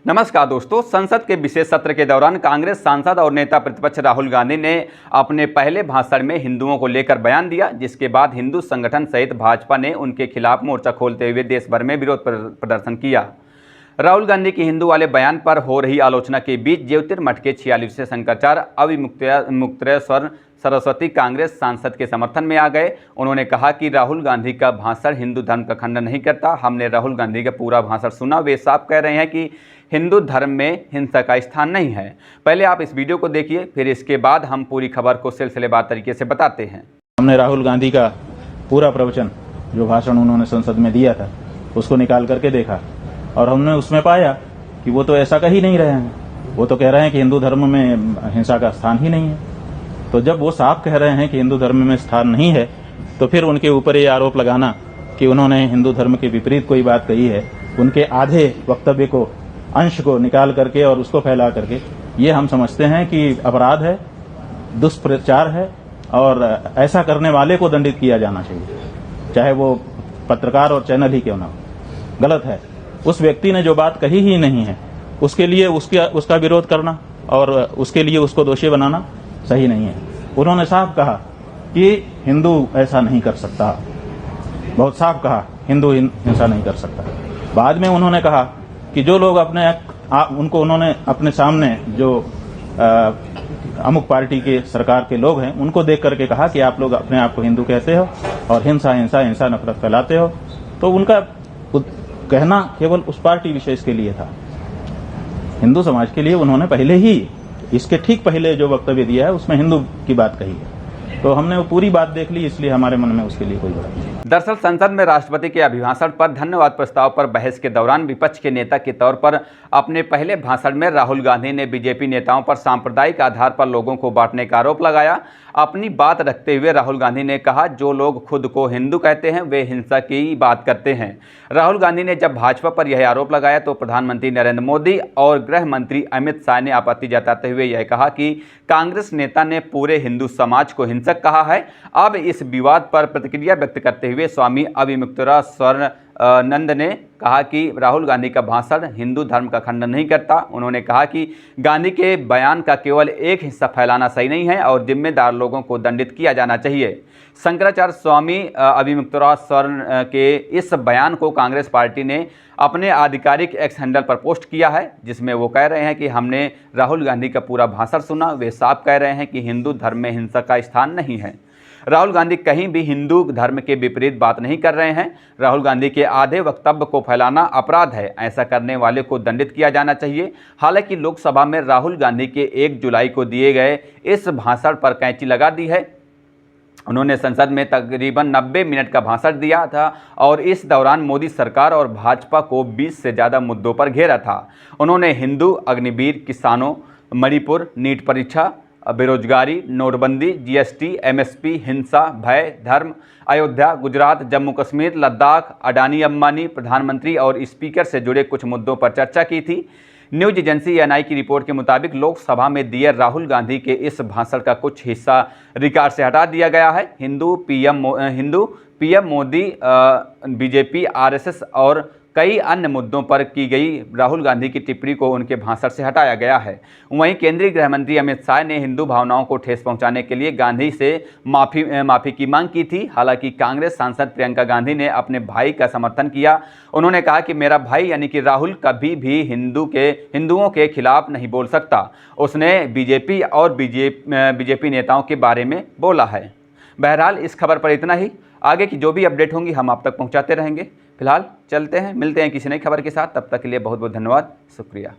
नमस्कार दोस्तों, संसद के विशेष सत्र के दौरान कांग्रेस सांसद और नेता प्रतिपक्ष राहुल गांधी ने अपने पहले भाषण में हिंदुओं को लेकर बयान दिया, जिसके बाद हिंदू संगठन सहित भाजपा ने उनके खिलाफ मोर्चा खोलते हुए देश भर में विरोध प्रदर्शन किया। राहुल गांधी के हिंदू वाले बयान पर हो रही आलोचना के बीच ज्योतिर्मठ के 46वें शंकराचार्य अविमुक्तेश्वर सरस्वती कांग्रेस सांसद के समर्थन में आ गए। उन्होंने कहा कि राहुल गांधी का भाषण हिंदू धर्म का खंडन नहीं करता। हमने राहुल गांधी का पूरा भाषण सुना। वे साफ कह रहे हैं कि हिंदू धर्म में हिंसा का स्थान नहीं है। पहले आप इस वीडियो को देखिए, फिर इसके बाद हम पूरी खबर को सिलसिलेवार तरीके से बताते हैं। हमने राहुल गांधी का पूरा प्रवचन, जो भाषण उन्होंने संसद में दिया था, उसको निकाल करके देखा और हमने उसमें पाया कि वो तो ऐसा कह ही नहीं रहे हैं। वो तो कह रहे हैं कि हिंदू धर्म में हिंसा का स्थान ही नहीं है। तो जब वो साफ कह रहे हैं कि हिंदू धर्म में स्थान नहीं है, तो फिर उनके ऊपर ये आरोप लगाना कि उन्होंने हिंदू धर्म के विपरीत कोई बात कही है, उनके आधे वक्तव्य को, अंश को निकाल करके और उसको फैला करके, ये हम समझते हैं कि अपराध है, दुष्प्रचार है और ऐसा करने वाले को दंडित किया जाना चाहिए, चाहे वो पत्रकार और चैनल ही क्यों ना हो। गलत है। उस व्यक्ति ने जो बात कही ही नहीं है, उसके लिए उसका विरोध करना और उसके लिए उसको दोषी बनाना सही नहीं है। उन्होंने साफ कहा कि हिंदू ऐसा नहीं कर सकता, बहुत साफ कहा, हिंदू हिंसा नहीं कर सकता। बाद में उन्होंने कहा कि जो लोग उनको उन्होंने अपने सामने जो अमुक पार्टी के सरकार के लोग हैं, उनको देख करके कहा कि आप लोग अपने आप को हिंदू कहते हो और हिंसा नफरत फैलाते हो। तो उनका कहना केवल उस पार्टी विशेष के लिए था। हिंदू समाज के लिए उन्होंने पहले ही, इसके ठीक पहले जो वक्तव्य दिया है, उसमें हिंदू की बात कही है। तो हमने वो पूरी बात देख ली, इसलिए हमारे मन में उसके लिए कोई बड़ा नहीं। दरअसल संसद में राष्ट्रपति के अभिभाषण पर धन्यवाद प्रस्ताव पर बहस के दौरान विपक्ष के नेता के तौर पर अपने पहले भाषण में राहुल गांधी ने बीजेपी नेताओं पर सांप्रदायिक आधार पर लोगों को बांटने का आरोप लगाया। अपनी बात रखते हुए राहुल गांधी ने कहा, जो लोग खुद को हिंदू कहते हैं वे हिंसा की बात करते हैं। राहुल गांधी ने जब भाजपा पर यह आरोप लगाया तो प्रधानमंत्री नरेंद्र मोदी और गृह मंत्री अमित शाह ने आपत्ति जताते हुए यह कहा कि कांग्रेस नेता ने पूरे हिंदू समाज को हिंसक कहा है। अब इस विवाद पर प्रतिक्रिया व्यक्त करते हुए स्वामी अविमुक्तेश्वर नंद ने कहा कि राहुल गांधी का भाषण हिंदू धर्म का खंडन नहीं करता। उन्होंने कहा कि गांधी के बयान का केवल एक हिस्सा फैलाना सही नहीं है और जिम्मेदार लोगों को दंडित किया जाना चाहिए। शंकराचार्य स्वामी अविमुक्तेश्वर के इस बयान को कांग्रेस पार्टी ने अपने आधिकारिक एक्स हैंडल पर पोस्ट किया है, जिसमें वो कह रहे हैं कि हमने राहुल गांधी का पूरा भाषण सुना। वे साफ कह रहे हैं कि हिंदू धर्म में हिंसा का स्थान नहीं है। राहुल गांधी कहीं भी हिंदू धर्म के विपरीत बात नहीं कर रहे हैं। राहुल गांधी के आधे वक्तव्य को फैलाना अपराध है। ऐसा करने वाले को दंडित किया जाना चाहिए। हालांकि लोकसभा में राहुल गांधी के 1 जुलाई को दिए गए इस भाषण पर कैंची लगा दी है। उन्होंने संसद में तकरीबन 90 मिनट का भाषण दिया था और इस दौरान मोदी सरकार और भाजपा को 20 से ज़्यादा मुद्दों पर घेरा था। उन्होंने हिंदू, अग्निवीर, किसानों, मणिपुर, नीट परीक्षा, बेरोजगारी, नोटबंदी, जीएसटी, एमएसपी, हिंसा, भय, धर्म, अयोध्या, गुजरात, जम्मू कश्मीर, लद्दाख, अडानी अंबानी, प्रधानमंत्री और स्पीकर से जुड़े कुछ मुद्दों पर चर्चा की थी। न्यूज एजेंसी एएनआई की रिपोर्ट के मुताबिक लोकसभा में दिए राहुल गांधी के इस भाषण का कुछ हिस्सा रिकॉर्ड से हटा दिया गया है। Hindu PM Modi, BJP, RSS और कई अन्य मुद्दों पर की गई राहुल गांधी की टिप्पणी को उनके भाषण से हटाया गया है। वहीं केंद्रीय गृह मंत्री अमित शाह ने हिंदू भावनाओं को ठेस पहुंचाने के लिए गांधी से माफ़ी की मांग की थी। हालांकि कांग्रेस सांसद प्रियंका गांधी ने अपने भाई का समर्थन किया। उन्होंने कहा कि मेरा भाई यानी कि राहुल कभी भी हिंदुओं के खिलाफ नहीं बोल सकता। उसने बीजेपी और बीजेपी नेताओं के बारे में बोला है। बहरहाल इस खबर पर इतना ही। आगे की जो भी अपडेट होंगी हम आप तक पहुंचाते रहेंगे। फिलहाल चलते हैं, मिलते हैं किसी नई खबर के साथ। तब तक के लिए बहुत बहुत धन्यवाद, शुक्रिया।